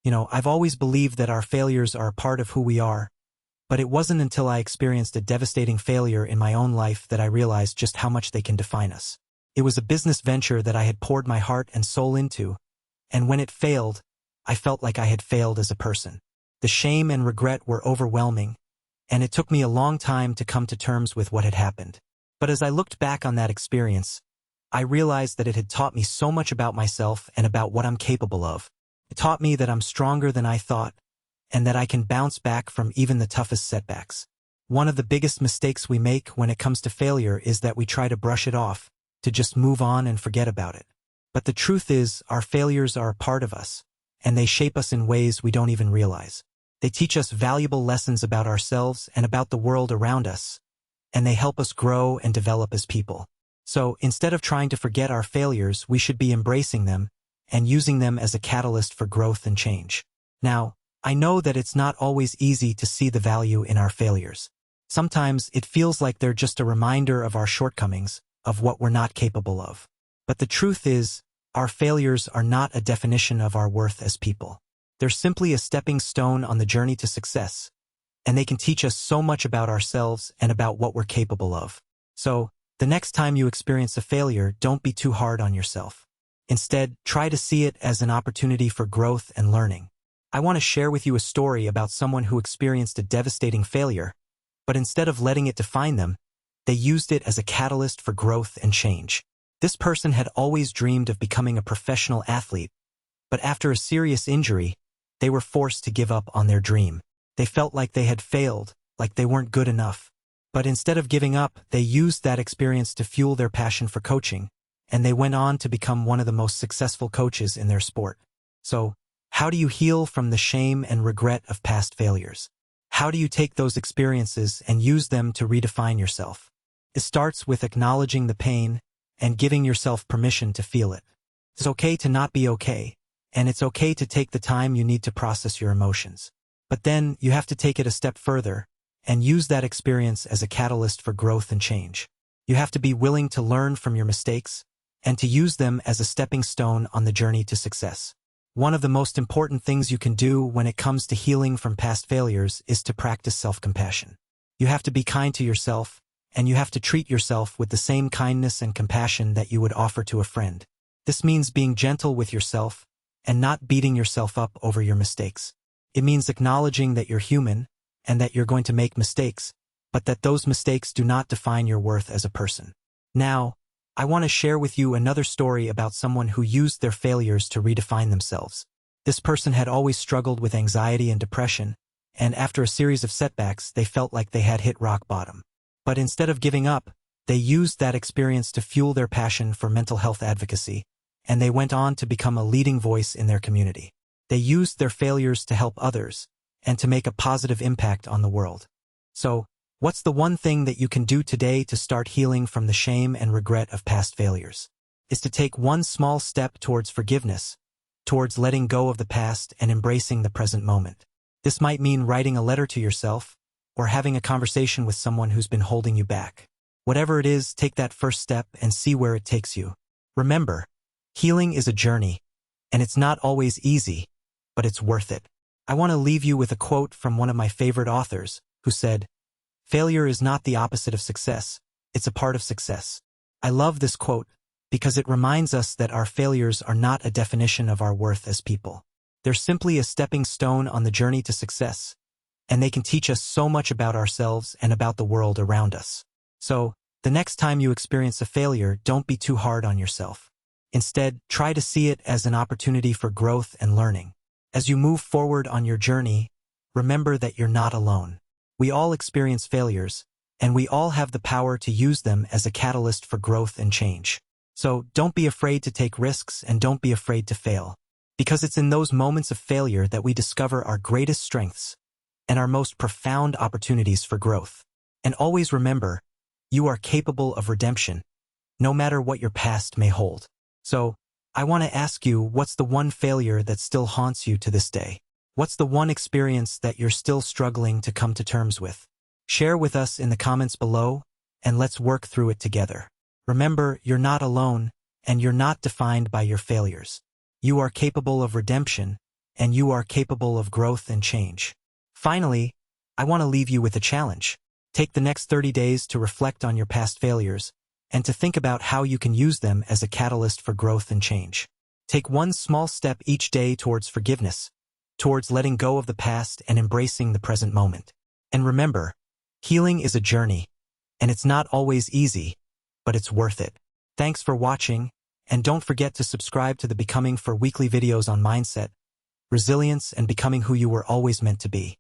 I've always believed that our failures are a part of who we are, but it wasn't until I experienced a devastating failure in my own life that I realized just how much they can define us. It was a business venture that I had poured my heart and soul into, and when it failed, I felt like I had failed as a person. The shame and regret were overwhelming, and it took me a long time to come to terms with what had happened. But as I looked back on that experience, I realized that it had taught me so much about myself and about what I'm capable of. It taught me that I'm stronger than I thought, and that I can bounce back from even the toughest setbacks. One of the biggest mistakes we make when it comes to failure is that we try to brush it off, to just move on and forget about it. But the truth is, our failures are a part of us, and they shape us in ways we don't even realize. They teach us valuable lessons about ourselves and about the world around us, and they help us grow and develop as people. So, instead of trying to forget our failures, we should be embracing them and using them as a catalyst for growth and change. Now, I know that it's not always easy to see the value in our failures. Sometimes it feels like they're just a reminder of our shortcomings, of what we're not capable of. But the truth is, our failures are not a definition of our worth as people. They're simply a stepping stone on the journey to success, and they can teach us so much about ourselves and about what we're capable of. So, the next time you experience a failure, don't be too hard on yourself. Instead, try to see it as an opportunity for growth and learning. I want to share with you a story about someone who experienced a devastating failure, but instead of letting it define them, they used it as a catalyst for growth and change. This person had always dreamed of becoming a professional athlete, but after a serious injury, they were forced to give up on their dream. They felt like they had failed, like they weren't good enough. But instead of giving up, they used that experience to fuel their passion for coaching, and they went on to become one of the most successful coaches in their sport. So, how do you heal from the shame and regret of past failures? How do you take those experiences and use them to redefine yourself? It starts with acknowledging the pain and giving yourself permission to feel it. It's okay to not be okay, and it's okay to take the time you need to process your emotions. But then, you have to take it a step further and use that experience as a catalyst for growth and change. You have to be willing to learn from your mistakes and to use them as a stepping stone on the journey to success. One of the most important things you can do when it comes to healing from past failures is to practice self-compassion. You have to be kind to yourself, and you have to treat yourself with the same kindness and compassion that you would offer to a friend. This means being gentle with yourself and not beating yourself up over your mistakes. It means acknowledging that you're human and that you're going to make mistakes, but that those mistakes do not define your worth as a person. Now, I want to share with you another story about someone who used their failures to redefine themselves. This person had always struggled with anxiety and depression, and after a series of setbacks, they felt like they had hit rock bottom. But instead of giving up, they used that experience to fuel their passion for mental health advocacy, and they went on to become a leading voice in their community. They used their failures to help others and to make a positive impact on the world. So, what's the one thing that you can do today to start healing from the shame and regret of past failures? Is to take one small step towards forgiveness, towards letting go of the past and embracing the present moment. This might mean writing a letter to yourself or having a conversation with someone who's been holding you back. Whatever it is, take that first step and see where it takes you. Remember, healing is a journey, and it's not always easy, but it's worth it. I want to leave you with a quote from one of my favorite authors, who said, "Failure is not the opposite of success, it's a part of success." I love this quote because it reminds us that our failures are not a definition of our worth as people. They're simply a stepping stone on the journey to success, and they can teach us so much about ourselves and about the world around us. So, the next time you experience a failure, don't be too hard on yourself. Instead, try to see it as an opportunity for growth and learning. As you move forward on your journey, remember that you're not alone. We all experience failures, and we all have the power to use them as a catalyst for growth and change. So, don't be afraid to take risks and don't be afraid to fail. Because it's in those moments of failure that we discover our greatest strengths and our most profound opportunities for growth. And always remember, you are capable of redemption, no matter what your past may hold. So, I want to ask you, what's the one failure that still haunts you to this day? What's the one experience that you're still struggling to come to terms with? Share with us in the comments below, and let's work through it together. Remember, you're not alone, and you're not defined by your failures. You are capable of redemption, and you are capable of growth and change. Finally, I want to leave you with a challenge. Take the next 30 days to reflect on your past failures and to think about how you can use them as a catalyst for growth and change. Take one small step each day towards forgiveness, towards letting go of the past and embracing the present moment. And remember, healing is a journey, and it's not always easy, but it's worth it. Thanks for watching, and don't forget to subscribe to the Becoming for weekly videos on mindset, resilience, and becoming who you were always meant to be.